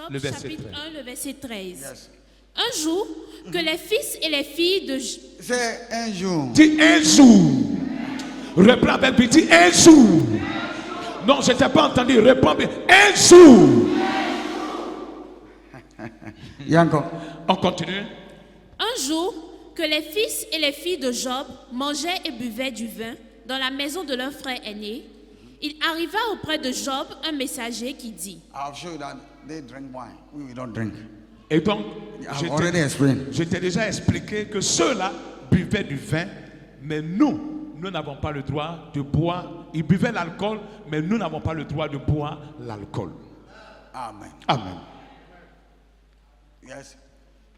Job Le verset chapitre 13. 1, le verset 13. Yes. Un jour, que les fils et les filles de... C'est un jour. Dis un jour. Reprends avec lui, dis un jour. Non, je ne t'ai pas entendu. Réponds bien. Un jour. Il y a encore. On continue. Un jour, que les fils et les filles de Job mangeaient et buvaient du vin dans la maison de leur frère aîné, il arriva auprès de Job un messager qui dit, I'll show you that they drink wine. We don't drink. Et donc, I've already explained. je t'ai déjà expliqué que ceux-là buvaient du vin, mais nous n'avons pas le droit de boire. Ils buvaient l'alcool, mais nous n'avons pas le droit de boire l'alcool. Amen. Amen. Yes.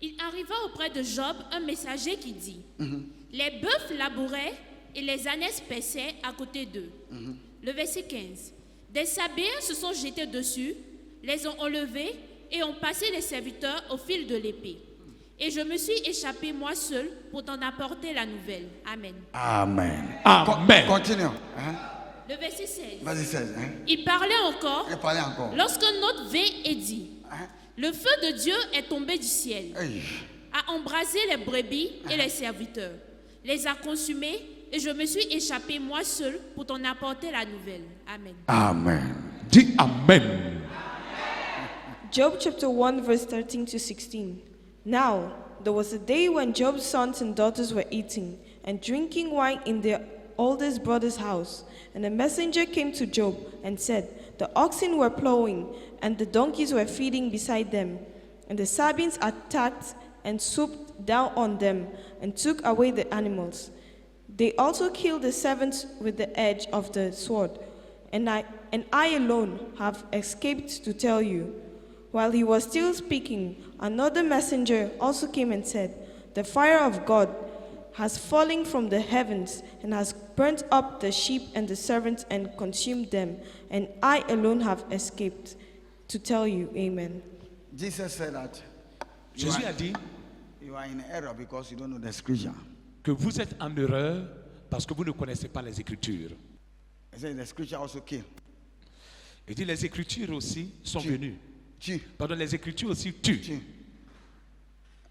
il arriva auprès de Job un messager qui dit, les bœufs labouraient et les ânesses paissaient à côté d'eux. Le verset 15. Des Sabéens se sont jetés dessus, les ont enlevés et ont passé les serviteurs au fil de l'épée. Et je me suis échappé moi seul pour t'en apporter la nouvelle. Amen. Amen. Amen. Continue. Hein? Le verset 16. Vas-y, 16. Hein? Il parlait encore Et parlez encore. lorsqu'un autre vint et dit, Hein? le feu de Dieu est tombé du ciel, Hey. a embrasé les brebis et les serviteurs, les a consumés et je me suis échappé moi seul pour t'en apporter la nouvelle. Amen. Amen. Dis Amen. Job chapter 1 verse 13 to 16. Now, there was a day when Job's sons and daughters were eating and drinking wine in their oldest brother's house. And a messenger came to Job and said, the oxen were plowing and the donkeys were feeding beside them. And the Sabeans attacked and swooped down on them and took away the animals. They also killed the servants with the edge of the sword. And I alone have escaped to tell you. While he was still speaking, another messenger also came and said, the fire of God has fallen from the heavens and has burnt up the sheep and the servants and consumed them. And I alone have escaped to tell you. Amen. Jesus said that Jésus a dit you are in error because you don't know the scripture. que vous êtes en erreur parce que vous ne connaissez pas les Écritures. He said the scripture also kill. Il dit les Écritures aussi sont Tu. venues. Tue. Pardon, les Écritures aussi tuent. Tue.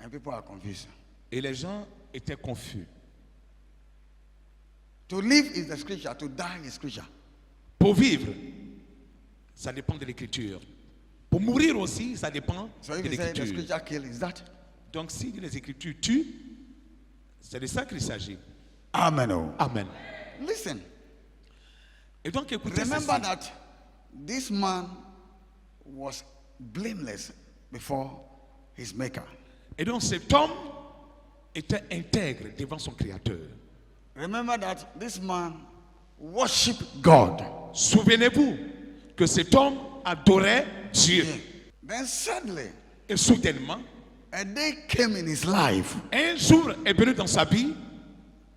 And people are confused. Et les gens étaient confus. To live is the scripture, to die is scripture. Pour vivre, ça dépend de l'Écriture. Pour mourir aussi, ça dépend So de if you say the l'Écriture. scripture kill, is that? Donc si les Écritures tuent, c'est de ça qu'il s'agit. Amen. Oh. Amen. Listen. Et donc écoutez Remember ceci. that this man was blameless before his maker. Et donc cet homme était intègre devant son Créateur. Remember that this man worshiped God. Souvenez-vous que cet homme adorait Dieu. Then suddenly, Et soudainement, a day came in his life. un jour est venu dans sa vie.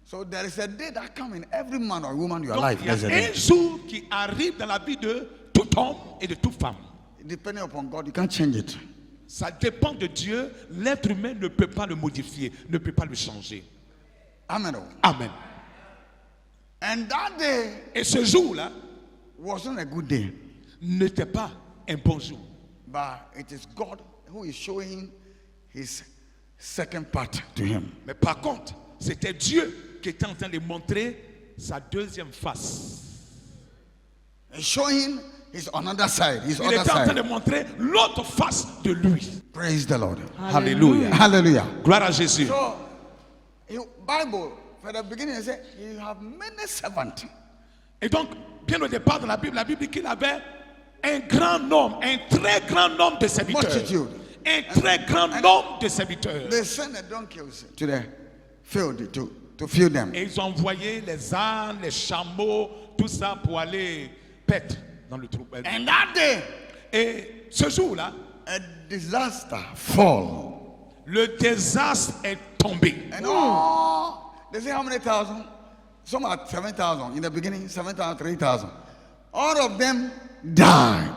So there is a day that comes in every man or woman in your Donc, life. il y a There's a day. un jour qui arrive dans la vie de tout homme et de toute femme. Depending upon God, you can't change it. Ça dépend de Dieu. L'être humain ne peut pas le modifier, ne peut pas le changer. Amen. Oh. Amen. And that day Et ce jour-là wasn't a good day. n'était pas un bon jour. But it is God who is showing his second part to him. Mais par contre, c'était Dieu qui était en train de montrer sa deuxième face. He's showing his another side, his Il other était en train de side. montrer l'autre face de lui. Praise the Lord. Alléluia. Hallelujah. Gloire à Jésus. So, Bible, from the beginning, it said, you have many servants. Et donc, bien au départ dans la Bible dit qu'il avait un grand nombre, un très grand nombre de serviteurs. Multitude. Un très grand nombre de serviteurs. They sent the donkeys to the field to feed them. Et ils ont envoyé les ânes, les chameaux, tout ça pour aller paître dans le trou. And that day, Et ce jour-là, a disaster fall. le désastre est tombé. And all, they say how many thousand? Some are 7,000. In the beginning, 7,000, 3,000. All of them died.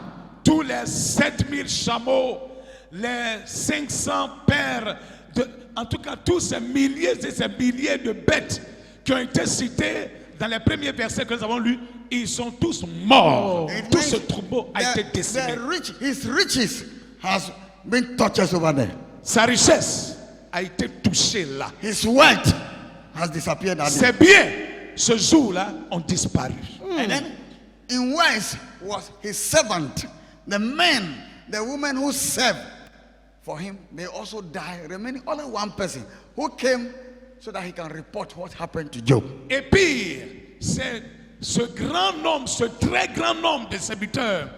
Tous les 7000 chameaux, les 500 paires, en tout cas tous ces milliers et ces milliers de bêtes qui ont été cités dans les premiers versets que nous avons lus, ils sont tous morts. It Tout means ce troupeau a été décimé. his riches has been touched over there. Sa richesse a été touchée là. His wealth has disappeared at Ses biens, ce jour-là, ont disparu. And then in West was his servant. The men, the women who served for him, they also died, remaining only one person who came so that he can report what happened to Job. Et pire, c'est ce grand nombre, ce très grand nombre de serviteurs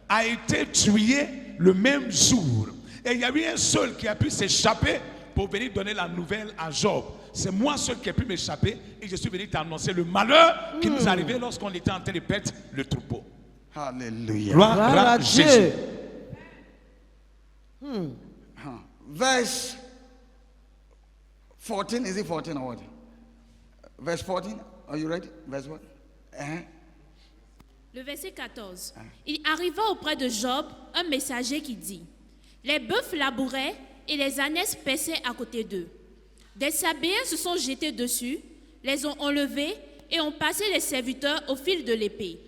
a été tué le même jour. Et il y a eu un seul qui a pu s'échapper pour venir donner la nouvelle à Job. C'est moi seul qui ai pu m'échapper et je suis venu t'annoncer le malheur qui nous arrivait lorsqu'on était en train de perdre le troupeau. Hallelujah. Gloire Gloire à à Jésus. Dieu. Verse 14, is it 14 or what? Verse 14, are you ready? Verse what? Le verset 14. Il arriva auprès de Job un messager qui dit: les bœufs labouraient et les ânesses paissaient à côté d'eux. Des Sabéens se sont jetés dessus, les ont enlevés et ont passé les serviteurs au fil de l'épée.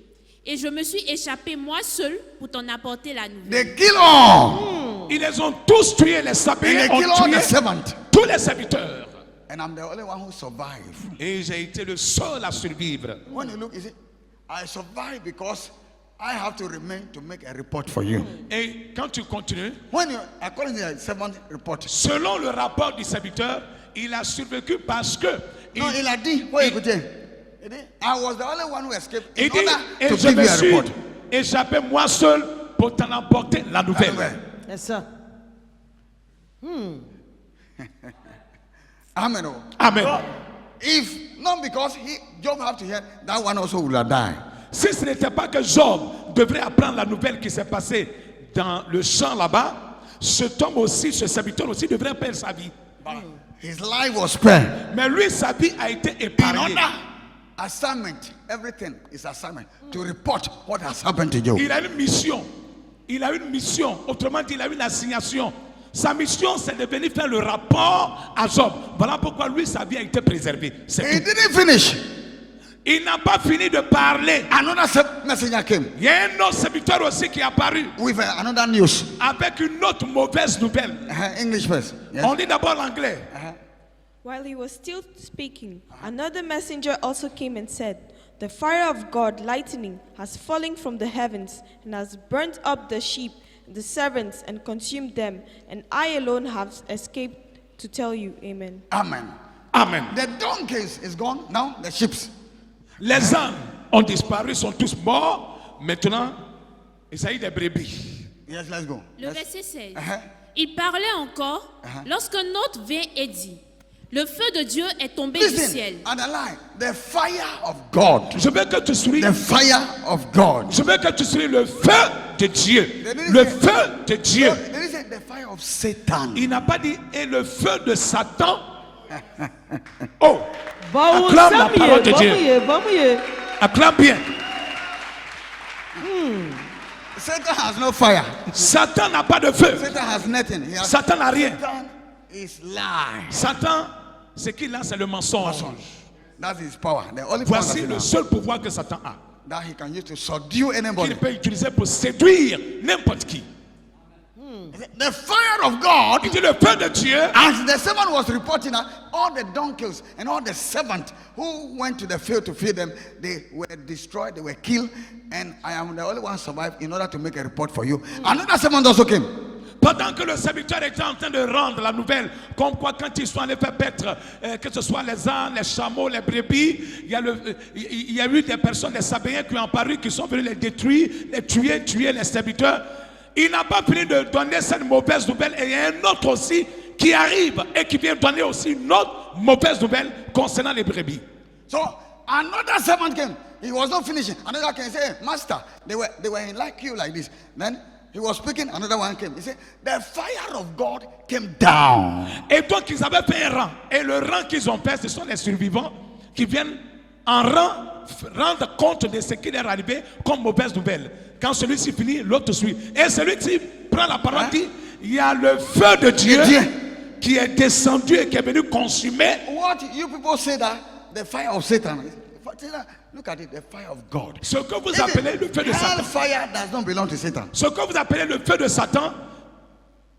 Et je me suis échappé moi seul pour t'en apporter la nouvelle. They kill all. Ils les ont tous tués, les And Sabéens they ont kill all tué the servants. tous les serviteurs. And I'm the only one who survived. Et j'ai été le seul à survivre. When you look, you see, I survived because I have to remain to make a report for you. Et quand tu continues, When you, according to the servant report, selon le rapport du serviteur, il a survécu parce que no, il a dit, what écoutez, il dit, I was the only one who escaped in il dit, order et to je give me you a suis report. échappé moi seul pour t'en apporter la nouvelle. Anyway, C'est ça. Amen. Amen. If not because Job have to hear, that one also will have died. Si ce n'était pas que Job devrait apprendre la nouvelle qui s'est passée dans le champ là-bas, cet homme aussi, ce serviteur aussi devrait perdre sa vie. His life was spared. Mais lui, sa vie a été In épargnée. order, assignment, everything is assignment to report what has happened to Job. Il a une mission. Il a une mission. Autrement dit, il a une assignation. Sa mission, c'est de venir faire le rapport à Job. Voilà pourquoi lui, sa vie a été préservée. C'est He tout. didn't finish. Il n'a pas fini de parler. Another messenger came Il y a un autre serviteur aussi qui est apparu with another news. avec une autre mauvaise nouvelle. English first. Yes. On lit d'abord l'anglais. While he was still speaking, another messenger also came and said, the fire of God, lightning, has fallen from the heavens and has burnt up the sheep, the servants, and consumed them. And I alone have escaped to tell you. Amen. Amen. Amen. The donkeys is gone. Now the sheep. Les ânes ont disparu, sont tous morts. Maintenant, il s'agit des brebis. Yes, let's go. Le Let's- verset 16. Uh-huh. Il parlait encore lorsqu'un autre vint et dit: le feu de Dieu est tombé du Listen, ciel. underline the fire of God. Je veux que tu souris. The fire of God. Je veux que tu souris le feu de Dieu. Le feu de Dieu. No, they didn't say the fire of Satan. Il n'a pas dit et le feu de Satan. Oh, Bon, Acclame ça la mieux, parole de bon Dieu. mieux, bon mieux. acclame bien. Satan has no fire. Satan n'a pas de feu. Satan has nothing. He has, Satan n'a rien. Satan is lie. Satan, ce qu'il a, c'est le mensonge. That's his power. The only power Voici that, le he seul pouvoir que Satan a. that he can use to subdue anybody. Qu'il peut utiliser pour séduire n'importe qui. The fire of God. Il dit le feu de Dieu. As the servant was reporting that all the donkeys and all the servants who went to the field to feed them, they were destroyed, they were killed, and I am the only one survived in order to make a report for you. Another servant also came. Pendant que le serviteur était en train de rendre la nouvelle, comme quoi quand ils sont allés faire paître, que ce soit les ânes, les chameaux, les brebis, il y a eu des personnes, des Sabéens qui ont apparu, qui sont venus les détruire, les tuer les serviteurs. Il n'a pas fini de donner cette mauvaise nouvelle et il y a un autre aussi qui arrive et qui vient donner aussi une autre mauvaise nouvelle concernant les brebis. So another servant came. He was not finishing. Another came and said, "Hey, Master, they were in like you like this." Then he was speaking. Another one came. He said, "The fire of God came down." Et donc ils avaient fait un rang. Et le rang qu'ils ont fait, ce sont les survivants qui viennent en rang rendre compte de ce qui leur est arrivé comme mauvaise nouvelle. Quand celui-ci finit, l'autre suit. Et celui qui prend la parole dit, il y a le feu de Dieu qui est descendu et qui est venu consumer. What you people say that the fire of Satan is. Look at it, the fire of God. Ce que vous appelez le feu de Satan. Hellfire does not belong to Satan. Ce que vous appelez le feu de Satan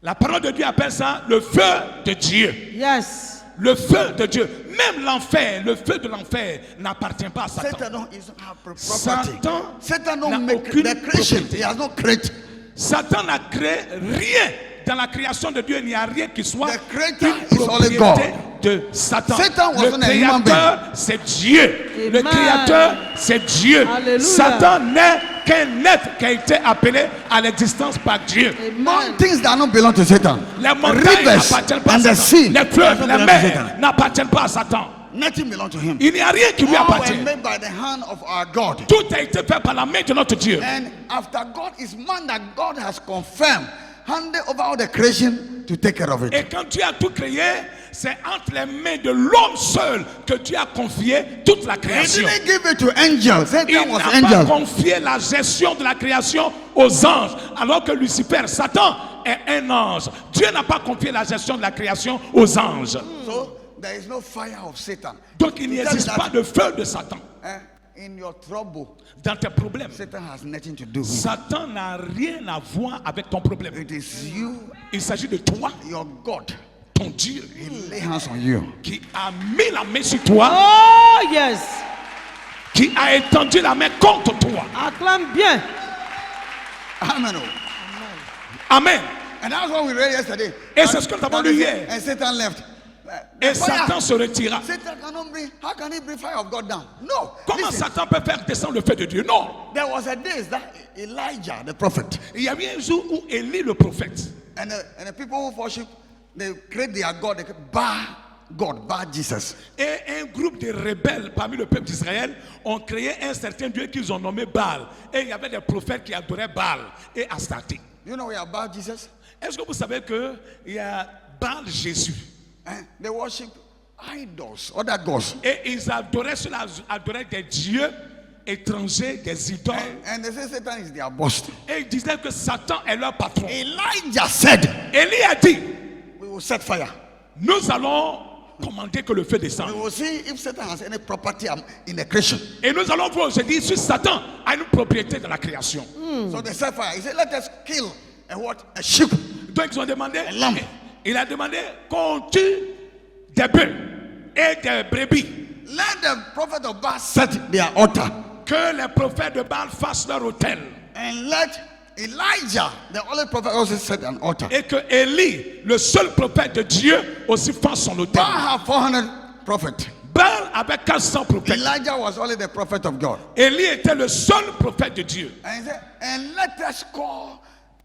La parole de Dieu appelle ça le feu de Dieu. Yes. Le feu de Dieu. Même l'enfer, le feu de l'enfer n'appartient pas à Satan. Satan don't have property. Satan Satan n'a don't make aucune the creation. propriété. He has not created. Satan n'a créé rien. Dans la création de Dieu, il n'y a rien qui soit The creator une is only propriété God. de Satan. Satan Le wasn't a human créateur, c'est Dieu. Le Amen. créateur, c'est Dieu. Alléluia. Satan n'est qu'un être qui a été appelé à l'existence par Dieu. Mountains that don't belong to Satan. Les montagnes Rivers n'appartiennent pas à and the Satan. sea Les fleuves, doesn't les belong to mers Satan. n'appartiennent pas à Satan. Nothing belongs to him. Il n'y a rien qui lui All appartient. were made by the hand of our God. Tout a été fait par la main de notre Dieu. And after God is man that God has confirmed, handed over all the creation to take care of it. Et quand Dieu a tout créé, c'est entre les mains de l'homme seul que Dieu a confié toute la He création. didn't give it to angels. Il Satan was n'a pas angel. confié la gestion de la création aux anges, alors que Lucifer, Satan, est un ange. Dieu n'a pas confié la gestion de la création aux anges. So there is no fire of Satan. Donc il n'existe pas de feu de Satan. In your trouble, Dans tes problèmes, Satan has nothing to do with it. Satan n'a rien à voir avec ton problème. It is you, Il s'agit de toi, your God. ton Dieu, He lay hands on you. qui a mis la main sur toi, Oh, yes. qui a étendu la main contre toi. Acclame bien. Amen. Amen. And that's what we read yesterday. Et c'est ce que nous avons lu hier. And Satan left. Et The fire. Satan se retira. Satan cannot bring. How can he bring fire of God down? No. Comment Listen, Satan peut faire descendre le feu de Dieu? Non. there was a day that Elijah, the prophet, Il y a eu un jour où Élie le prophète and the people who worship, they create their God, they create Bar God, Bar Jesus. et un groupe de rebelles parmi le peuple d'Israël ont créé un certain Dieu qu'ils ont nommé Baal. Et il y avait des prophètes qui adoraient Baal et Astarté. You know we are Bar Jesus? Est-ce que vous savez qu'il y a Baal Jésus? They worship idols, other gods. Et ils adoraient, cela adoraient des dieux étrangers, des idoles. And they say Satan is their boss. Et ils disaient que Satan est leur patron. Elijah said, Élie a dit, we will set fire. nous allons commander que le feu descende. We will see if Satan has any property in the creation. Et nous allons voir aujourd'hui si Satan a une propriété dans la création. So they set fire. He said, let us kill a sheep. Donc ils ont demandé, lamb. il a demandé qu'on tue des bœufs et des brebis. Let the prophet of Baal set their altar. Que les prophètes de Baal fassent leur autel. And let Elijah, the only prophet, also set an altar. Et que Élie, le seul prophète de Dieu, aussi fasse son autel. Baal have 400 prophets. Baal avait 400 prophètes. Elijah was only the prophet of God. Élie était le seul prophète de Dieu. And he said, and let us call,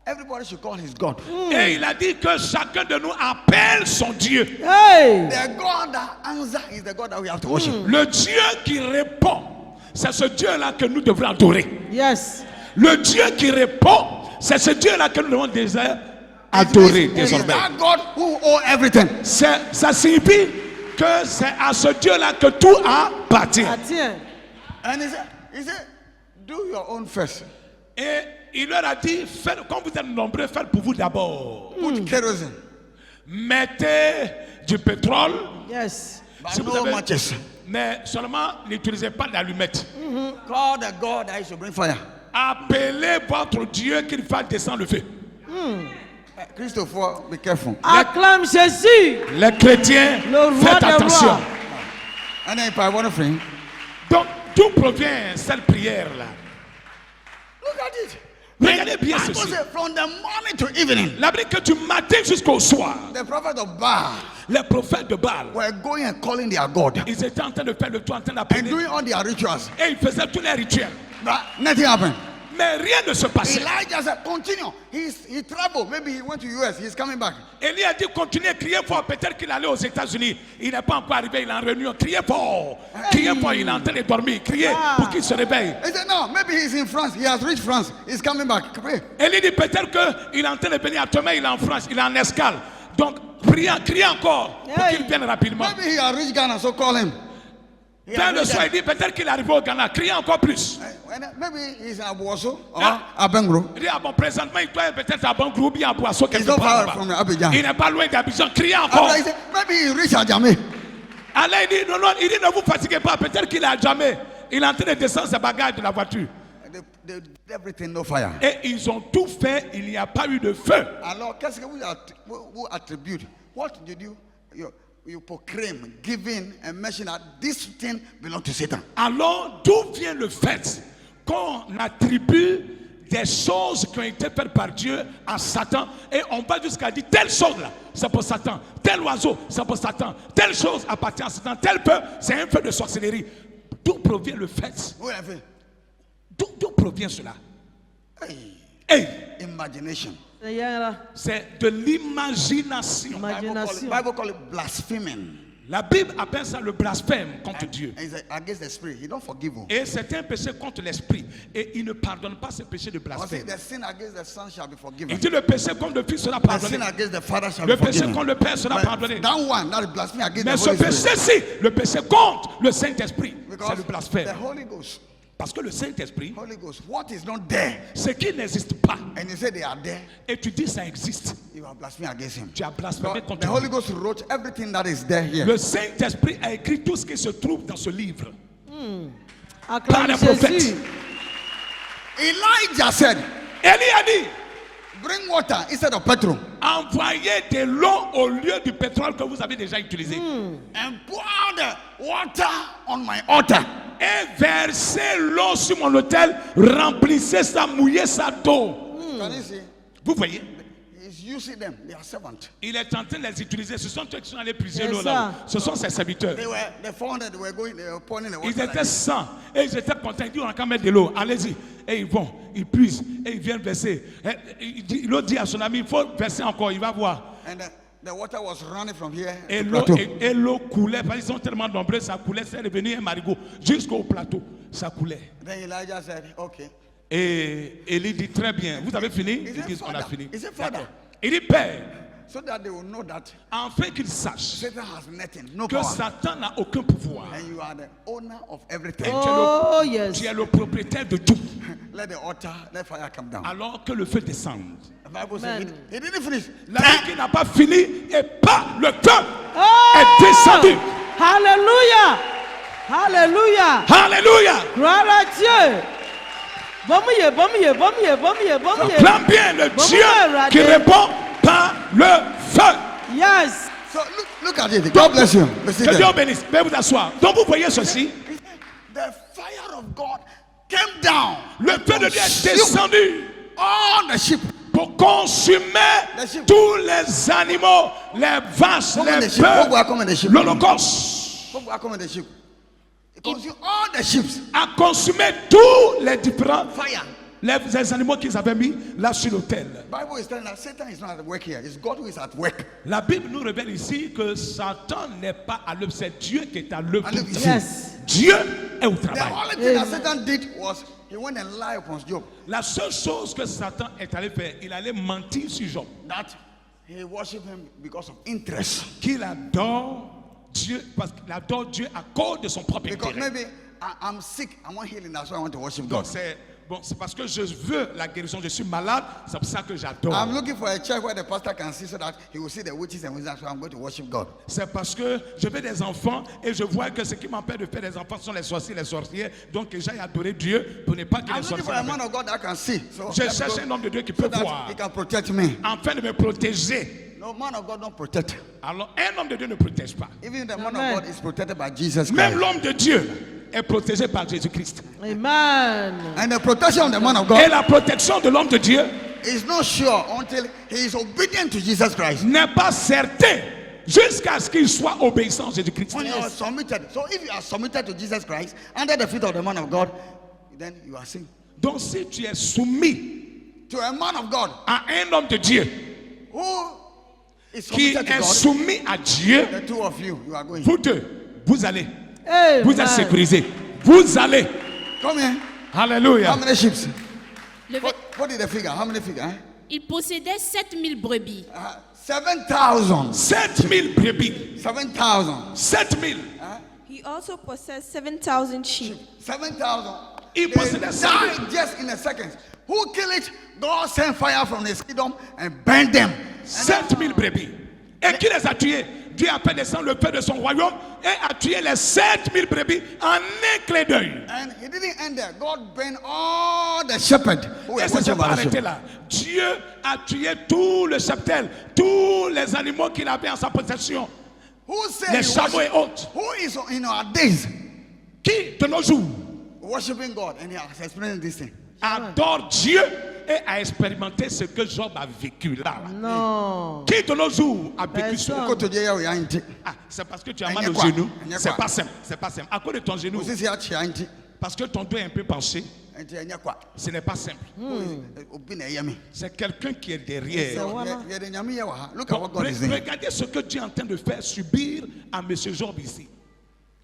everybody should call his God. Et il a dit que chacun de nous appelle son Dieu. Hey. The God that answers is the God that we have to worship. Le Dieu qui répond, c'est ce Dieu-là que nous devrons adorer. Yes. Le Dieu qui répond, c'est ce Dieu-là que nous devons déjà adorer It is désormais. that God who owes everything. Ça signifie que c'est à ce Dieu-là que tout appartient. Attends. And he said, do your own first. Et il leur a dit, faites, quand vous êtes nombreux, faites pour vous d'abord. Put kerosene. Mettez du pétrole, Yes. But si vous no avez- matches. mais seulement n'utilisez pas d'allumettes. Call the God that is to bring fire. Appelez votre Dieu qu'il fasse descendre le feu. Christopher, be careful. Acclame Jésus. Les chrétiens, Le roi faites des attention. rois. And then if I want to free, Donc, d'où provient cette prière-là? look at it. Regardez bien Bible ceci. says from the morning to evening, La Bible dit que du matin jusqu'au soir, the prophet of Baal les prophètes de Baal, were going and calling their God ils étaient en train de faire le tour, en train and d'appeler. doing all their rituals. Et ils faisaient tous les rituels. But nothing happened. Mais rien ne se passait. Elijah said, continue. He traveled. Maybe he went to US. He's coming back. Élie a dit continuez, criez fort. Peut-être qu'il allait aux États-Unis. Il n'est pas encore arrivé, il est en réunion. Criez fort. Criez fort, il est en train de dormir. Criez pour qu'il se réveille. He said, no, maybe he's in France. He has reached France. He's coming back. Pray. Élie dit peut-être qu'il est en train de venir à Tomé, il est en France, il est en escale. Donc, criez encore pour qu'il vienne rapidement. Maybe he has reached Ghana, so call him. He Vers has le reached soir, il dit peut-être qu'il est arrivé au Ghana. Criez encore plus. Maybe he's in Abuoso or Ah. Abengro. Il dit ah bon, présentement, il doit être peut-être à bon groupe, à Boisseau, He's quelque not part. far from là-bas. Abidjan. Il n'est pas loin d'Abidjan. Criez encore. After he said, maybe he reached Adjamé. Allez, il dit, non, il dit, ne vous fatiguez pas. Peut-être qu'il est à jamais. Il est en train de descendre ses bagages de la voiture. They did everything, no fire. Et ils ont tout fait, il n'y a pas eu de feu. Alors, qu'est-ce que vous attribute? What did you proclaim, giving, and mention that this thing belongs to Satan? Alors, d'où vient le fait qu'on attribue des choses qui ont été faites par Dieu à Satan et on va jusqu'à dire telle chose là, c'est pour Satan, tel oiseau, c'est pour Satan, telle chose appartient à Satan, tel feu, c'est un feu de sorcellerie. D'où provient le fait? Vous l'avez fait? D'où provient cela? Hey, Hey, imagination. c'est de l'imagination. Bible call it blaspheming. La Bible appelle ça le blasphème contre Dieu. And it's against the spirit. He don't forgive you. Et c'est un péché contre l'esprit. Et il ne pardonne pas ce péché de I say blasphème. the sin against the son shall be forgiven. Il dit le péché contre le fils sera The pardonné. sin against the father shall Le be péché forgiven. contre le père sera But pardonné. that one, that is blasphemy against Mais the ce Holy Spirit. péché-ci, le péché contre le Saint-Esprit, c'est Because le the blasphème. Holy Ghost, Parce que le Saint-Esprit, what is not there, ce qui n'existe pas, and you say they are there, et tu dis ça existe, you are blaspheming against him. tu as blasphémé The contre Holy lui. Ghost wrote everything that is there here. Le Saint-Esprit a écrit tout ce qui se trouve dans ce livre. Par Acclame les prophètes. Jésus. Elijah said, Élie a dit, bring water instead of petrol envoyez de l'eau au lieu du pétrole que vous avez déjà utilisé. and pour the water on my altar. Et versez l'eau sur mon autel, remplissez ça, mouillez ça d'eau. Can you see? Vous voyez? He's using them. They are servants. Il est en train de les utiliser. Ce sont ceux qui sont allés puiser C'est l'eau ça. là. Ce sont ses serviteurs. The 400 they were going, they were pouring the water. Ils like étaient this. 100 et ils étaient contents. Ils disent on a qu'à mettre de l'eau. Allez-y. Et ils vont, ils puisent et ils viennent verser. L'autre dit à son ami, il faut verser encore, il va voir. And the water was running from here Et to l'eau, plateau. et l'eau coulait, parce qu'ils sont tellement nombreux, ça coulait, c'est devenu un marigot. Jusqu'au plateau, ça coulait. Then Elijah said, okay. Et Élie dit très bien, vous avez fini? He Ils said, disent on a Father. fini. He said, Father. Il dit Père, So that they will know that afin qu'ils sachent Satan has nothing, no que power. Satan n'a aucun pouvoir. And you are the owner of everything. Oh, yes. Tu es le propriétaire de tout. Let the altar, let fire come down. Alors que le feu descende. The Bible says Amen. he didn't finish. La vie qui n'a pas fini et pas le feu Oh! est descendu. Alléluia. Alléluia. Alléluia. Gloire à Dieu. Bon mieux. Clame bien le Bon, Dieu bon, qui regardez. répond par le feu. Yes. So look at it. God bless you. You see Que Dieu that? bénisse. Veuillez vous asseoir. Donc vous voyez ceci. The fire of God came down. Le feu de Dieu est Consume descendu all the sheep. pour consumer Les sheep. tous les animaux, les vaches, Come on, les the sheep. What will bœufs, come in the sheep? l'holocauste. What will come in the sheep? It consumed all the sheep. A consumé tous les différents Fire. les animaux qu'ils avaient mis là sur l'autel. Bible is telling us Satan is not at work here. It's God who is at work. La Bible nous révèle ici que Satan n'est pas à l'œuvre, c'est Dieu qui est à l'œuvre. À l'œuvre ici. Yes. Dieu est au The travail. only thing that Satan did was he went and lied upon Job La seule chose que Satan est allé faire, il allait mentir sur Job. that he worshiped him because of interest. Qu'il adore Dieu, parce qu'il adore Dieu à cause de son propre Because intérêt. maybe I'm sick, I want healing, that's why I want to worship Donc God. c'est parce que je veux la guérison, je suis malade, c'est pour ça que j'adore. I'm looking for a church where the pastor can see so that he will see the witches and wizards, so I'm going to worship God. C'est parce que je veux des enfants et je vois que ce qui m'empêche de faire des enfants sont les sorciers, les sorcières. Donc que j'aille adorer Dieu pour ne pas que I'm les looking for sorciers. a man of God that can see. So, Je let's cherche go un homme de Dieu qui so peut that voir, he can protect me. afin de me protéger. No, man of God don't protect. Alors un homme de Dieu ne protège pas. Even the man Amen. of God is protected by Jesus Même Christ. l'homme de Dieu est protégé par Jésus-Christ. Amen. And the protection of the man of Et God la protection de l'homme de Dieu is not sure until he is obedient to Jesus Christ. n'est pas certain jusqu'à ce qu'il soit obéissant à Jésus-Christ. When you are submitted. So if you are submitted to Jesus Christ under the feet of the man of God, then you are saved. Donc si tu es soumis To a man of God à un homme de Dieu who is qui submitted to est God, soumis à Dieu, the two of you are going. vous deux, vous allez, Amen. vous êtes sécurisés. Vous allez. Come here. How Alléluia. many sheep? Le ve- What is the figure? How many figure? Il possédait 7000 brebis. 7,000. 7000 brebis. 7,000. 7000. He also possessed 7,000 sheep. 7,000. Il They possédait 7000. died just in a second. Who killed it? God sent fire from his kingdom and burned them. 7000 brebis. Et qui les a tués? Dieu a fait descendre le feu de son royaume et a tué les 7000 brebis en un clin d'œil. And he didn't end there. God burned all the shepherds who were Et ça ne s'est worshiping pas Baal. arrêté là. Dieu a tué tout le cheptel, tous les animaux qu'il avait en sa possession, Who said les he chameaux et worship- autres. Who is in our days Qui de nos jours worshiping God and he has experienced this thing? adore Dieu et a expérimenté ce que Job a vécu là. Non. Qui de nos jours a vécu Personne. ça? Go to jail, we are in it. Ah, c'est parce que tu as Et mal n'y a aux quoi? genoux. Et n'y a C'est quoi? pas simple. C'est pas simple. À cause de ton genou, Moses here, she ain't it. parce que ton dos est un peu penché, And he ain't quoi? ce n'est pas simple. Obi na yami. C'est quelqu'un qui est C'est derrière. voilà. Yeah, the nyami ya wa ha. Look at what Donc, God is doing. regardez ce que Dieu est en train de faire subir à M. Job ici.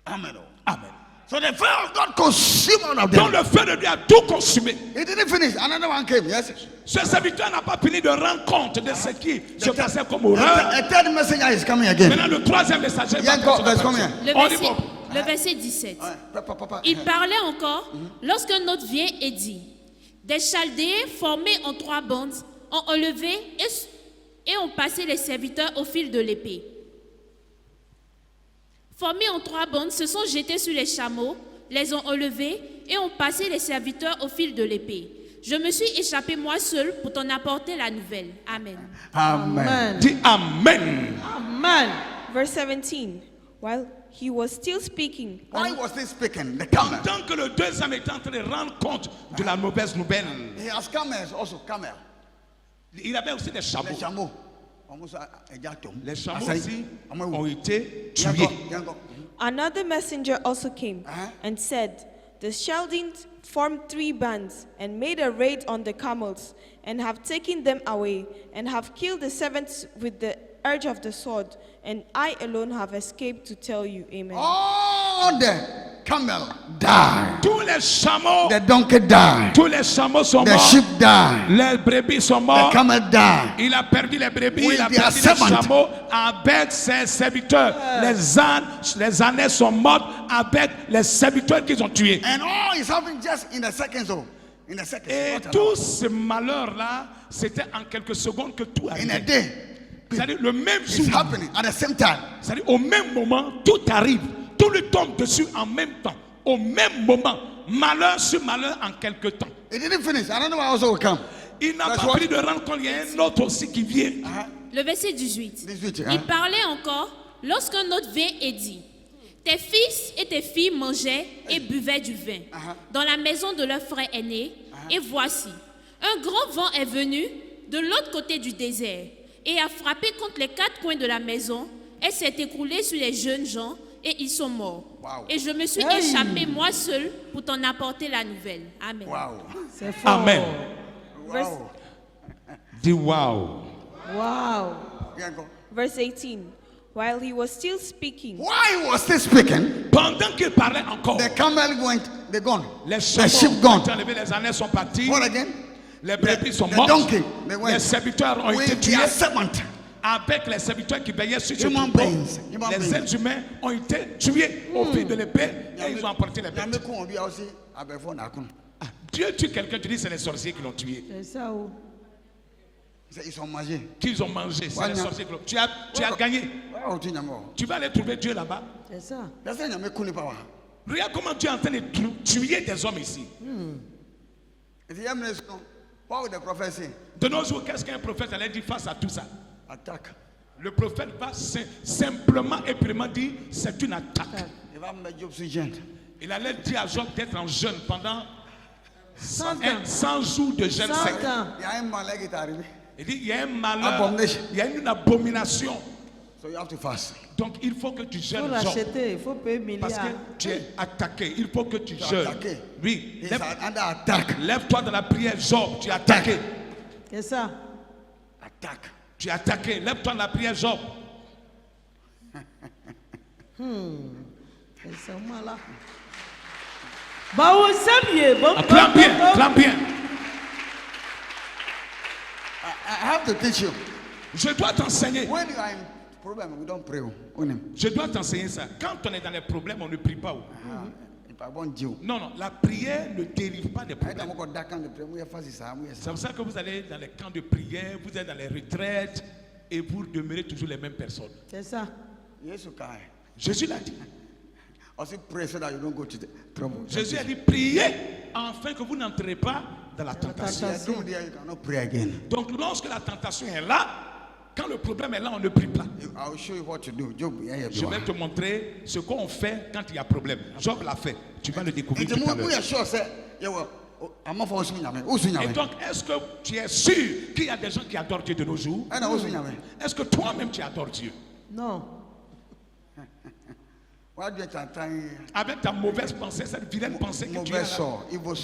Amen. Amen. So the fire of God consumed all of Donc them. le feu de Dieu a tout consumé. He didn't finish. Another one came. Yes. Ce serviteur n'a pas fini de rendre compte de ce qui se passait comme horreur. A third messenger is coming again. Maintenant, le troisième messager va Yann, faire son verse combien? apparition. Le On y verset, va. le verset 17. Papa. Il parlait encore lorsqu'un autre vient et dit, des Chaldéens formés en 3 bandes ont enlevé et ont passé les serviteurs au fil de l'épée. Formés en 3 bandes, se sont jetés sur les chameaux, les ont enlevés et ont passé les serviteurs au fil de l'épée. Je me suis échappé moi seul pour t'en apporter la nouvelle. Amen. Amen. Amen. Dis Amen. Amen. Verse 17. While he was still speaking, Why was he speaking? The camel. Tant que le deuxième est en train de rendre compte de la mauvaise nouvelle, He has camels also. Camel. il avait aussi des chameaux. Les chameaux. Almost a jatom. Les chameaux aussi ont été tués. Yango. another messenger also came Uh-huh. and said, the Chaldeans formed 3 bands and made a raid on the camels and have taken them away and have killed the servants with the edge of the sword, and I alone have escaped to tell you. Amen. All the camel died. Tous les chameaux, The donkey died. tous les chameaux sont The morts. sheep died. Les brebis sont The morts. camel died. Il a perdu les brebis, With il a their perdu les servant. chameaux avec ses serviteurs. Les ânes, les ânes sont morts avec les serviteurs qu'ils ont tués. And all is happening just in the seconds. Oh, in the seconds. Et Not a lot. tout ce malheur-là, c'était en quelques secondes que tout In a arrivait. day, C'est-à-dire le même it's jour, happening at the same time. c'est-à-dire au même moment, tout arrive. Tout lui tombe dessus en même temps. Au même moment, malheur sur malheur en quelque temps. It didn't finish. I don't know why also will come. Il n'a That's pas what- pris de rendre compte, il y a un autre aussi qui vient. Le verset 18. 18, Il parlait encore lorsqu'un autre vint et dit, tes fils et tes filles mangeaient et buvaient du vin dans la maison de leur frère aîné. Et voici, un grand vent est venu de l'autre côté du désert et a frappé contre les 4 coins de la maison et s'est écroulé sur les jeunes gens et ils sont morts. Wow. Et je me suis Hey. échappé moi seul pour t'en apporter la nouvelle. Amen. Wow. C'est fort. Amen. Wow. Dis waouh. Wow. Yango. Verse 18. While he was still speaking, Why was he speaking? Pendant qu'il parlait encore, The camel went, they gone. les The chameaux sheep ont gone. été enlevés, les ânes sont partis, What again? les brebis sont The mortes, donkey, they went. les serviteurs ont été With tués. their servant. Avec les serviteurs qui veillaient sur ce Human troupeau, beings, human les beings. êtres humains ont été tués au fil de l'épée et ils ont emporté les bêtes. Nyame kun obi a osi abefo na kun. Ah, Dieu tue quelqu'un, tu dis c'est les sorciers qui l'ont tué, C'est ça. Oh. Ils sont mangés. qu'ils ont mangé, c'est Ouais, les non. sorciers qui l'ont tué. Tu as gagné. Why would you nyame? Tu vas aller trouver Dieu là-bas. C'est ça. That's why nyame kun ni power. Regarde comment Dieu est en train de tuer des hommes ici. If you have no, what would the prophet say? De nos jours, qu'est-ce qu'un prophète allait dire face à tout ça? Attack. Le prophète va simplement et purement dire c'est une attaque. If I'm a job surgeon, Il allait dire à Job d'être en jeûne pendant 100 ans. 100 jours de jeûne 100 sec. ans. you ain't man like it arrivé. Il dit il y a un malheur, Abomination. il y a une abomination. So you have to fast. Donc il faut que tu Il faut jeûnes, Job, l'acheter. Il faut payer parce que milliards. tu es attaqué. Il faut que tu Tu es jeûnes. attaqué. Oui, He's under attack. lève-toi dans la prière, Job. Tu es attaqué. C'est ça. Attack. Tu es attaqué. Lève-toi dans la prière, Job. C'est ça, moi là. Bah, on s'aime bien. Bon, Clame bien, clame bien. I have to teach you. Je dois t'enseigner. When you are in problem, we don't pray. Onim. Je dois t'enseigner ça. Quand on est dans les problèmes, on ne prie pas. If I want you. Non, non, la prière ne dérive pas des I problèmes. don't go that kind of prayer. We are fast is C'est pour ça que vous allez dans les camps de prière, vous êtes dans les retraites. et vous demeurez toujours les mêmes personnes. C'est ça. Yes, you can. Jésus l'a dit. Also pray so that you don't go to the trouble. Jésus a dit, priez afin que vous n'entrez pas dans la tentation. Yeah, do there, you cannot pray again. Donc lorsque la tentation est là, quand le problème est là, on ne prie pas. I will show you what to do. Job, yeah, Je vais te montrer ce qu'on fait quand il y a problème. Job l'a fait. Tu vas le découvrir tout à l'heure. Et donc, est-ce que tu es sûr qu'il y a des gens qui adorent Dieu de nos jours? Est-ce que toi-même tu adores Dieu? Non. Avec ta mauvaise pensée, cette vilaine pensée que tu as là,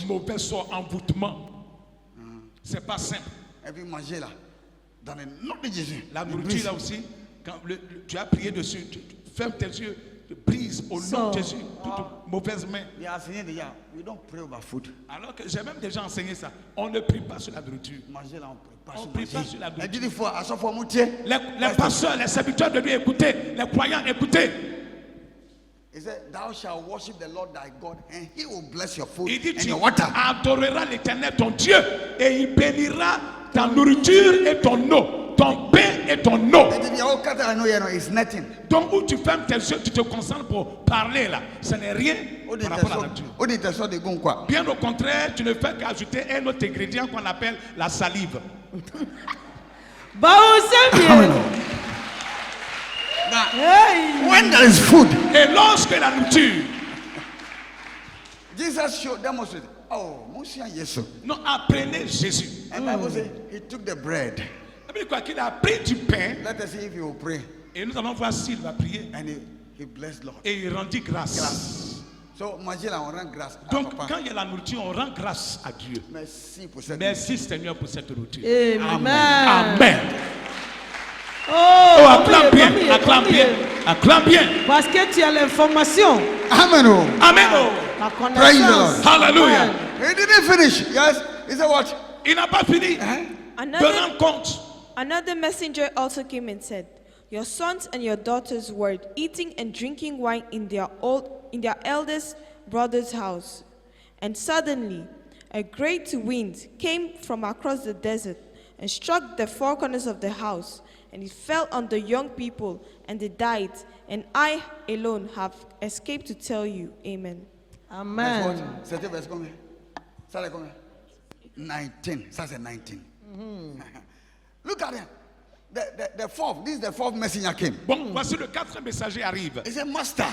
mauvais sort, envoûtement. C'est pas simple. Dans le nom de Jésus. La nourriture là aussi, quand tu as prié dessus, tu fermes tes yeux, tu brises au nom de Jésus toute mauvaise main. We don't pray over food. Alors que j'ai même déjà enseigné ça. On ne prie pas sur la nourriture. On ne prie pas sur la nourriture. Les pasteurs, les serviteurs de Dieu, écoutez. Les croyants, écoutez. He said, thou shalt worship the Lord thy God, and he will bless your food Il dit, and tu your water. adoreras l'Éternel ton Dieu et il bénira ta nourriture et ton eau, ton pain et ton eau. It's nothing. Donc où tu fermes tes yeux, tu te concentres pour parler là. Ce n'est rien par rapport à la nature. Bien au contraire, tu ne fais qu'ajouter un autre ingrédient qu'on appelle la salive. Bah, c'est bien. Now, when there is food, et lorsque la nourriture, Jesus showed, demonstrated. Oh, Monsieur Jesus. Non, apprenez Jésus. And Bible says he took the bread. Quoi qu'il a pris du pain. Let us see if he will pray. Et nous allons voir s'il va prier. And he blessed Lord. Et il rendit grâce. So, imagine on rend grâce. Donc, quand il y a la nourriture, on rend grâce à Dieu. Merci Seigneur pour cette nourriture. Amen. Amen. Oh, acclame bien, acclame bien, acclame bien. Parce que tu as l'information. Amen. Amen. La Praise the Lord. connaissance. Hallelujah. He didn't finish. Yes. He said what? Il n'a pas fini de rendre compte. Another messenger also came and said, your sons and your daughters were eating and drinking wine in their eldest brother's house. And suddenly, a great wind came from across the desert and struck the four corners of the house. And it fell on the young people, and they died. And I alone have escaped to tell you. Amen. Amen. 19. That's 19. Look at it. The fourth. This is the fourth messenger came. Bon, voici le quatrième messager arrive. He said, Master,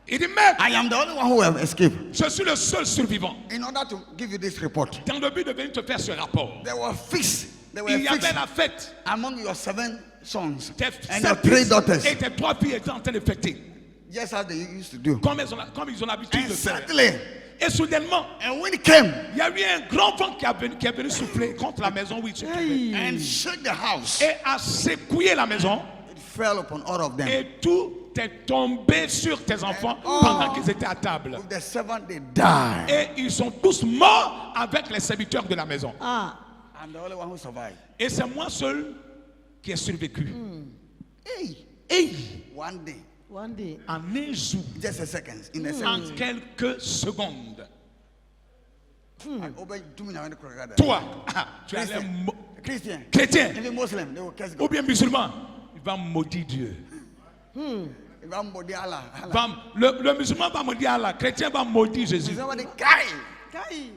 il dit, Maître, I am the only one who have escaped. Je suis le seul survivant. In order to give you this report, Dans le but de venir te faire ce rapport. there were feasts. Il y avait la fête. Among your 7 sons Tes and your 3 fils daughters. et tes 3 filles étaient en train de fêter. Just as they used to do. Comme ils ont l'habitude And de faire. suddenly, Et soudainement, and when it came, il y a eu un grand vent qui est venu souffler contre la maison où ils se trouvaient. and shook the house, Et a secoué la maison. it fell upon all of them. Et tout est tombé sur tes enfants pendant qu'ils étaient à table. With the 7, they died. Et ils sont tous morts avec les serviteurs de la maison. Ah. I'm the only one who survived. Et c'est moi seul qui ai survécu. Hey, Et one day, One day. en un jour, just a second, in a en second. quelques secondes, Toi, toi, tu es Christian, chrétien even Muslim, they will curse ou God. bien musulman, il va maudire Dieu. If I'm body Allah, Le musulman va maudire Allah, le chrétien va maudire Jésus. somebody kai. Kai.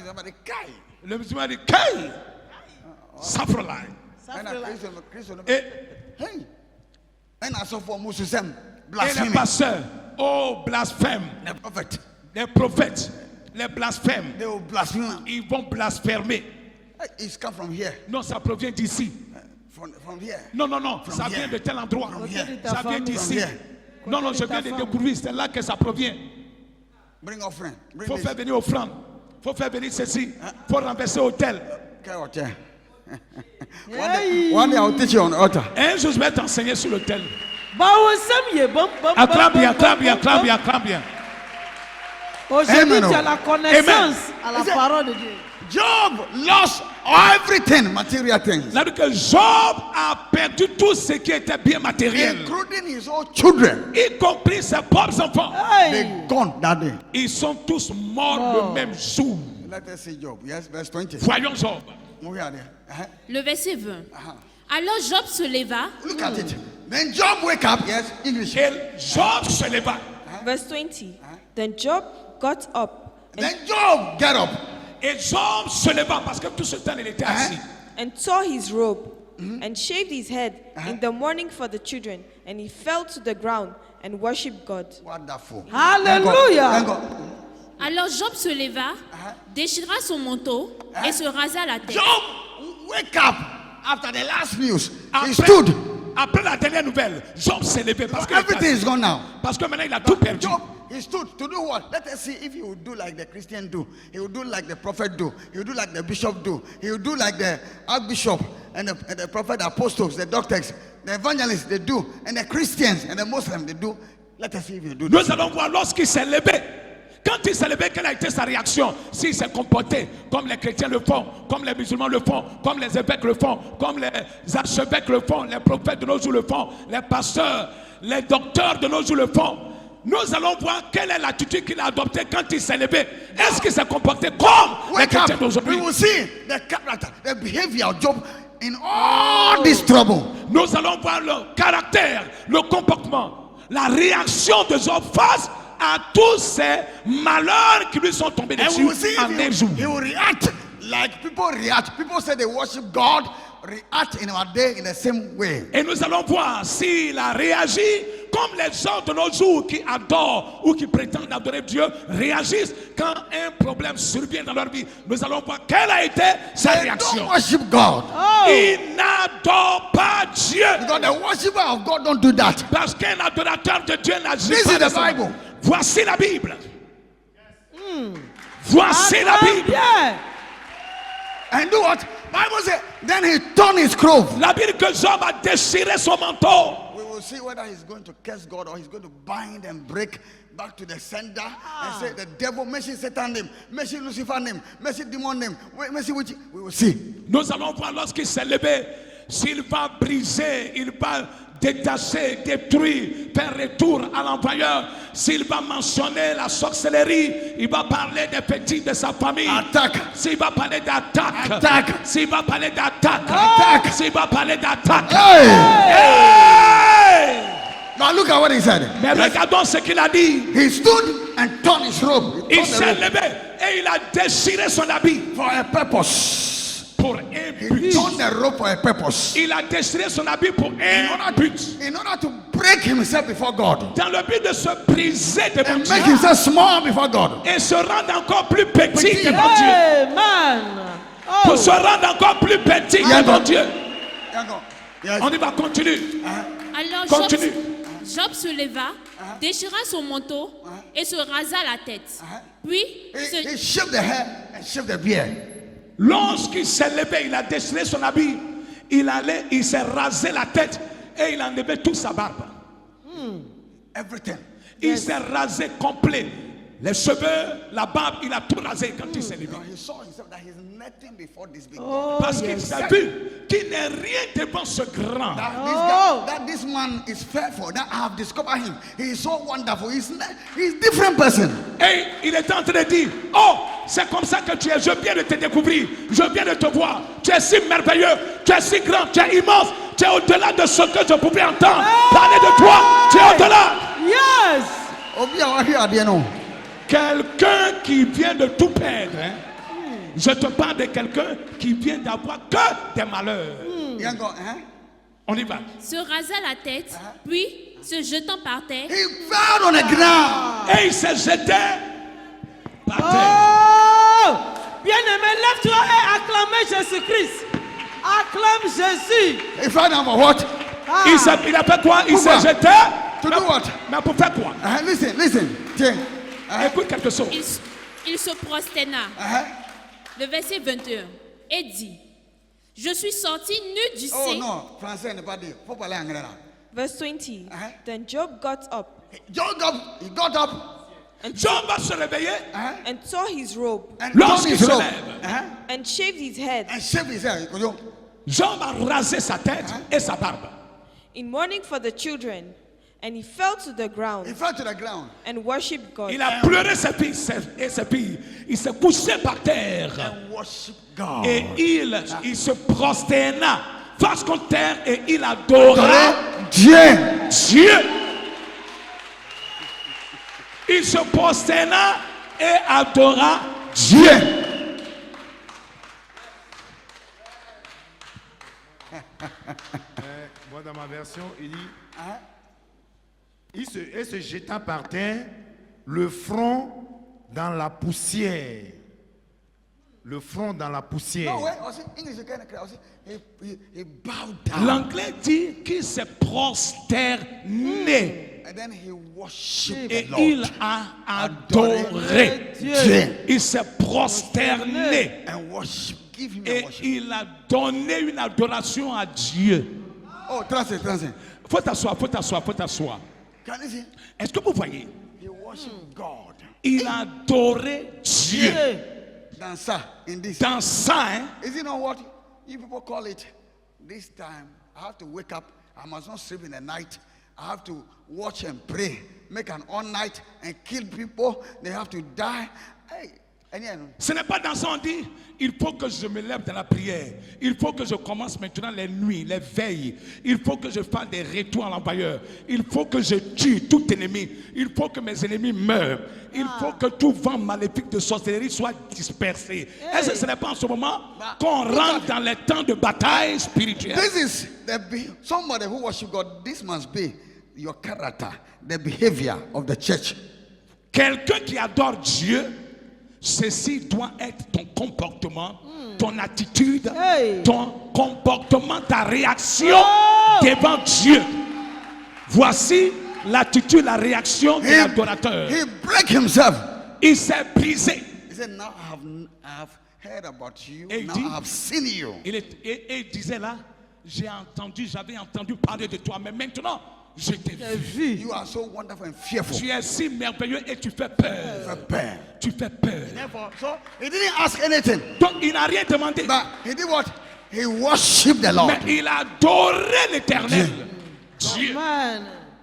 Somebody kai. Le musulman dit, Kai, Safrolai. And a Christian, Et hey, and I saw for Muslim les blasphemy. pasteurs, oh blasphème, The prophet, les prophètes, les blasphèmes, they will blaspheme. ils vont blasphémer. It's come from here, Non, ça provient d'ici. from here. Non, non, non, ça here. vient de tel endroit. From here. Ça vient d'ici. From here. Non, non, je viens de découvrir, c'est là que ça provient. Bring offering. Il Bring faut this. faire venir offrande. Il faut faire venir ceci. Il faut renverser l'autel. Okay, okay. One day I'll teach you on the altar. Un jour, je vais t'enseigner sur l'autel. Bah, on s'aime, y est bon, bon, Acclame bon, bien, bon, acclame bien, bon, acclame bon. bien, acclame bien. Aujourd'hui, Amen. tu as la connaissance à la Amen. parole de Dieu. Job lost everything, material things, C'est-à-dire que Job a perdu tout ce qui était bien matériel, including his own children. y compris ses propres enfants. They Hey. gone that day. Ils sont tous morts le même jour. Let us see Job. Yes, verse 20. Voyons Job. Move here there. Le verset 20. Alors Job se leva. Look at it. Then Job wake up. Yes, English. Et Job se leva. Verse 20. Then Job got up Then Job get up Et Job se leva parce que tout ce temps il était assis. and tore his robe and shaved his head in the morning for the children, and he fell to the ground and worshipped God. Wonderful. Hallelujah. Thank God. Alors Job se leva, déchira son manteau et se rasa la tête. Job wake up after the last news. He Après, stood. après la dernière nouvelle, Job s'est levé parce que, Everything is gone now. parce que maintenant il a tout perdu. Job, he stood to do what? Let us see if he would do like the Christian do. He would do like the prophet do. He would do like the bishop do. He would do like the archbishop and the prophet, the apostles, the doctors, the evangelists, they do. And the Christians and the Muslims, they do. Let us see if he do Nous this. allons voir lorsqu'il s'est levé. Quand il s'est levé, quelle a été sa réaction? S'il s'est comporté comme les chrétiens le font, comme les musulmans le font, comme les évêques le font, comme les archevêques le font, les prophètes de nos jours le font, les pasteurs, les docteurs de nos jours le font. Nous allons voir quelle est l'attitude qu'il a adoptée quand il s'est levé. Est-ce qu'il s'est comporté comme les Wake chrétiens up. We d'aujourd'hui? will see the character, the behavior of Job in all this trouble. Nous allons voir le caractère, le comportement, la réaction de Job face à tous ces malheurs qui lui sont tombés And we dessus will see en un jour. if he will react like people react. People say they worship God, react in our day in the same way. Et nous allons voir s'il a réagi comme les gens de nos jours qui adorent ou qui prétendent adorer Dieu réagissent quand un problème survient dans leur vie. Nous allons voir quelle a été sa They réaction. don't worship God. Il n'adore pas Dieu. Because the worshiper of God don't do that. Parce qu'un adorateur de Dieu n'agit This pas is de the ça. Bible. Voici la Bible. Voici la Bible. Yeah. And do what? Bible says, then he torn his clothes. La Bible que Job a déchiré son manteau. We will see whether he's going to curse God or he's going to bind and break back to the sender and say the devil, mention Satan name, mention Lucifer name, mention demon name, mention which we will see. Nous allons voir lorsqu'il s'est levé, s'il va briser, il va détacher, détruire, faire retour à l'envoyeur. S'il va mentionner la sorcellerie, il va parler des petits de sa famille. Attaque. S'il va parler d'attaque. Attaque. S'il va parler d'attaque. Attaque. S'il va parler d'attaque. Hey! Hey! Now look at what he said. Mais regardons ce qu'il a dit. He stood and torn his robe. He Il torn the s'est robe levé et il a déchiré son habit for a purpose. pour un He but. torn the robe for a purpose. Il a déchiré son habit pour un but. In order to break himself before God Dans le but de se briser devant and Dieu. make himself small before God. Et se rendre encore plus petit Petit. devant Dieu. Amen. Pour Oh. se rendre encore plus petit Yeah, devant God. Dieu. Yes. On y va, continue. Alors Continue. Job se leva, déchira son manteau et se rasa la tête. Puis, He shaved the hair and shaved the beard. Lorsqu'il s'est levé, il a déchiré son habit. Il s'est rasé la tête et il a enlevé toute sa barbe. Everything. Il s'est rasé complet. Les cheveux, la barbe, il a tout rasé quand il s'est levé. He saw himself that he's nothing before this big Oh, Parce qu'il yes. s'est vu qu'il n'est rien devant ce grand. that this man is fearful. That I have discovered him. He is so wonderful. He's different person. Et il est en train de dire, oh, c'est comme ça que tu es, je viens de te découvrir, je viens de te voir, tu es si merveilleux, tu es si grand, tu es immense, tu es au-delà de ce que je pouvais entendre. Parler de toi, tu es au-delà. Yes. Obi a wahi adeɛ no. Quelqu'un qui vient de tout perdre, hein. Je te parle de quelqu'un qui vient d'avoir que des malheurs. Yango, eh? On y va. se rasa la tête, puis, se jetant par terre, He fell on the ground. Et il s'est jeté par terre. Oh. Bien-aimé, lève-toi et acclamez Jésus-Christ. Acclame Jésus. He fell down for what? Ah. Il a fait quoi? Il Pourquoi? s'est jeté. To do what? Mais pour faire quoi? Listen. Tiens. Écoute quelque chose. il se prosterna. Le verset 21. Et dit, je suis sorti nu du Oh sein. non, français n'est pas dit. Faut parler anglais là. Verse 20. Then Job got up He got up Job va se réveiller. and tore his robe and torn Lorsqu'il his se robe. lève, and shaved his head. And shaved his hair. Job a rasé sa tête et sa barbe. In mourning for the children, and he fell to the He ground fell to the ground and worshipped God. Il a pleuré ses filles. Il s'est couché par terre. and worshiped God. Et il se prosterna face contre terre et il adora Adorer Dieu. Dieu. Il se prosterna et adora Dieu. Moi, dans ma version, il dit et se jeta par terre, le front dans la poussière. Le front dans la poussière. No way. Also, English you can't cry. Also, he bowed down. L'anglais dit qu'il se prosterné And then he worshipped et the Lord. il a adoré Dieu. Il s'est prosterné And worship. Give him a et worship. il a donné une adoration à Dieu. Oh, translate, translate. Faut t'asseoir, faut t'asseoir, faut t'asseoir. Can you see? Est-ce que vous voyez? He worshiped God. Il a adoré Dieu. Dans ça, in this. Dans ça, hein, Is it not what you people call it? This time, I have to wake up. I must not sleep in the night. I have to watch and pray. Make an all night and kill people. They have to die. Hey, and yeah, ce n'est pas dans ça, on dit, il faut que je me lève dans la prière. Il faut que je commence maintenant les nuits, les veilles. Il faut que je fasse des retours à l'envoyeur. Il faut que je tue tout ennemi. Il faut que mes ennemis meurent. Il faut que tout vent maléfique de sorcellerie soit dispersé. Est-ce que ce n'est pas en ce moment qu'on rentre dans les temps de bataille spirituelle? this is somebody who worship God. This must be your character, the behavior of the church. Quelqu'un qui adore Dieu, ceci doit être ton comportement, ton attitude, ton comportement, ta réaction devant Dieu. Voici l'attitude, la réaction de l'adorateur. He break himself. Il s'est brisé. He said, "Now I have heard about you. Et il Now dit- I have seen you." Et il disait là, j'avais entendu parler de toi, mais maintenant, je t'ai vu. You are so wonderful and fearful. Tu es si merveilleux et tu fais peur. Prepare. Tu fais peur. Therefore, so he didn't ask anything, Donc il n'a rien demandé. but he did what? He worshipped the Lord. Mais il a adoré l'Éternel. Dieu.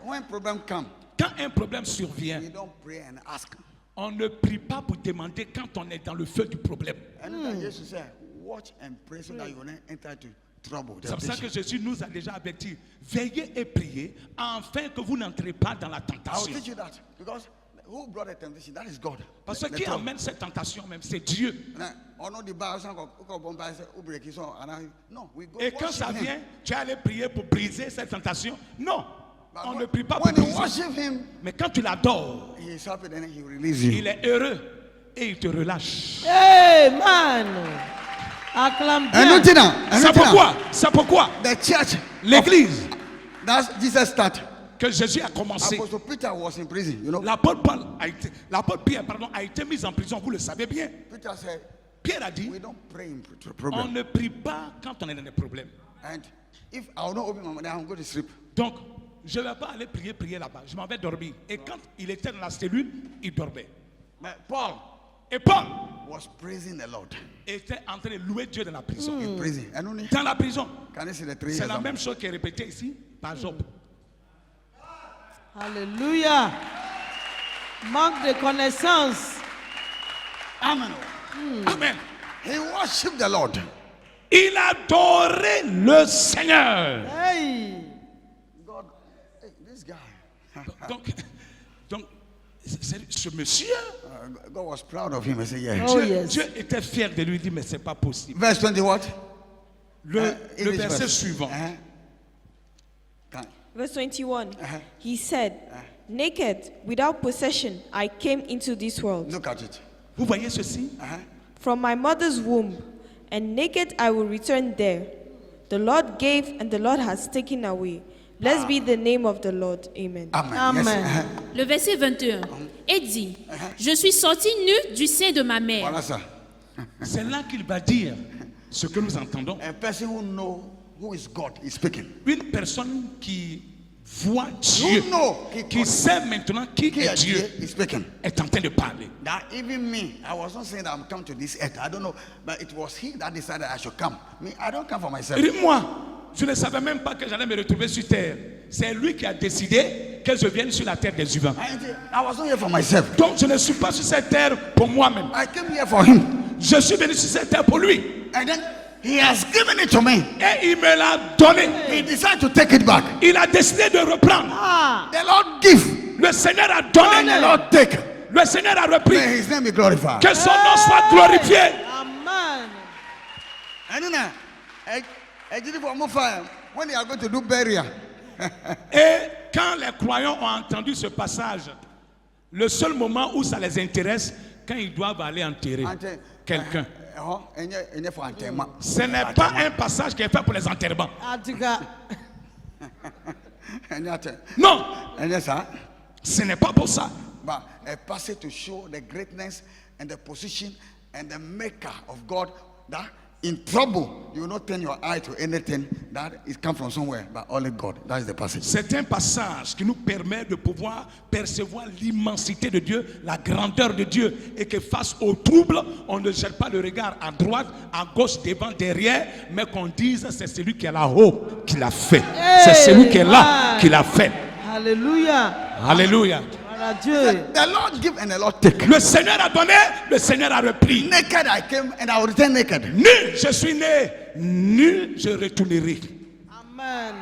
When problem come, Quand un problème survient, you don't pray and ask. on ne prie pas pour demander quand on est dans le feu du problème. And Jesus said, "Watch and pray so that you will not enter into trouble." C'est pour ça que temptation. Jésus nous a déjà avertis. Veillez et priez afin que vous n'entrez pas dans la I will tentation. teach you that because who brought the temptation? That is God. Parce que The qui trouble. amène cette tentation même, c'est Dieu. On know the Bible, some go bomb by say, "Who break his own?" And no, we go. Et quand worship ça him. vient, tu es allé prier pour briser cette tentation? Non, But on when- ne prie pas pour when you briser. worship him, Mais quand tu l'adores, he is happy, then he release you. il est heureux et il te relâche. Amen. Acclame And bien. nothing now. And C'est nothing now. pourquoi, c'est pourquoi The church, l'église that's Jesus started. que Jésus a commencé, Apostle Peter was in prison, you know. l'apôtre Pierre a été mis en prison, vous le savez bien. Peter said, Pierre a dit, "We don't pray in on problem." ne prie pas quand on est dans des problèmes. And if I will not open my mouth, I'm going to sleep. Donc, je ne vais pas aller prier là-bas, je m'en vais dormir. Et quand il était dans la cellule, il dormait. But Paul Et Paul was praising the Lord était en train de louer Dieu dans la prison. in prison. And only Dans la prison, can you see the three c'est la examples? même chose qui est répétée ici par Job. Alléluia. Manque de connaissance. Amen. Amen. He worshipped the Lord. Il adorait le Seigneur. Hey. God, hey, this guy. Donc ce monsieur, God was proud of him. I said, "Yeah." Oh, Dieu, yes. Dieu était fier de lui, il dit, mais c'est pas possible. Verse 20 what? Le English verset verse. suivant. Can- Verse 21. He said, "Naked, without possession, I came into this world. Look at it. Vous voyez ceci? From my mother's womb, and naked I will return there. The Lord gave, and the Lord has taken away. Blessed be the name of the Lord." Amen. Amen. Amen. Yes. Le verset 21. Et dit, je suis sorti nu du sein de ma mère. Voilà ça. C'est là qu'il va dire ce que nous entendons. A person who knows who is God is speaking. Une personne qui voit Dieu, You know, qui sait maintenant qui He est Dieu, is speaking. est en train de parler. That even me, I was not saying that I'm come to this earth. I don't know, but it was He that decided I should come. Me, I don't come for myself. Et moi, je ne savais même pas que j'allais me retrouver sur terre. C'est lui qui a décidé que je vienne sur la terre des vivants. I was not here for myself. Donc je ne suis pas sur cette terre pour moi-même. I came here for Him. Je suis venu sur cette terre pour lui. And then He has given it to me. Et il me l'a donné. He decided to take it back. Il a décidé de reprendre. Ah. The Lord give. Le Seigneur a donné. And the Lord take. Le Seigneur a repris. May his name be glorified. Que son nom soit glorifié. Amen. And then I did it for more fire. When they are going to do burial. Et quand les croyants ont entendu ce passage, le seul moment où ça les intéresse, quand ils doivent aller enterrer quelqu'un. Ce n'est pas un passage qui est fait pour les enterrements. Adiga. Non, ce n'est pas pour ça. But a passage to show the greatness and the position and the maker of God, that in trouble you will not turn your eye to anything that it comes from somewhere, but only God. That is the passage. C'est un passage qui nous permet de pouvoir percevoir l'immensité de Dieu, la grandeur de Dieu, et que face au trouble, on ne jette pas le regard à droite, à gauche, devant, derrière, mais qu'on dise c'est celui qui est là-haut qui l'a fait. C'est celui qui est là qui l'a fait. Alléluia. Alléluia. The Lord give and the Lord take. Le Seigneur a donné, le Seigneur a repris. Naked I came and I will return naked. Nu je suis né, nu je retournerai. Amen.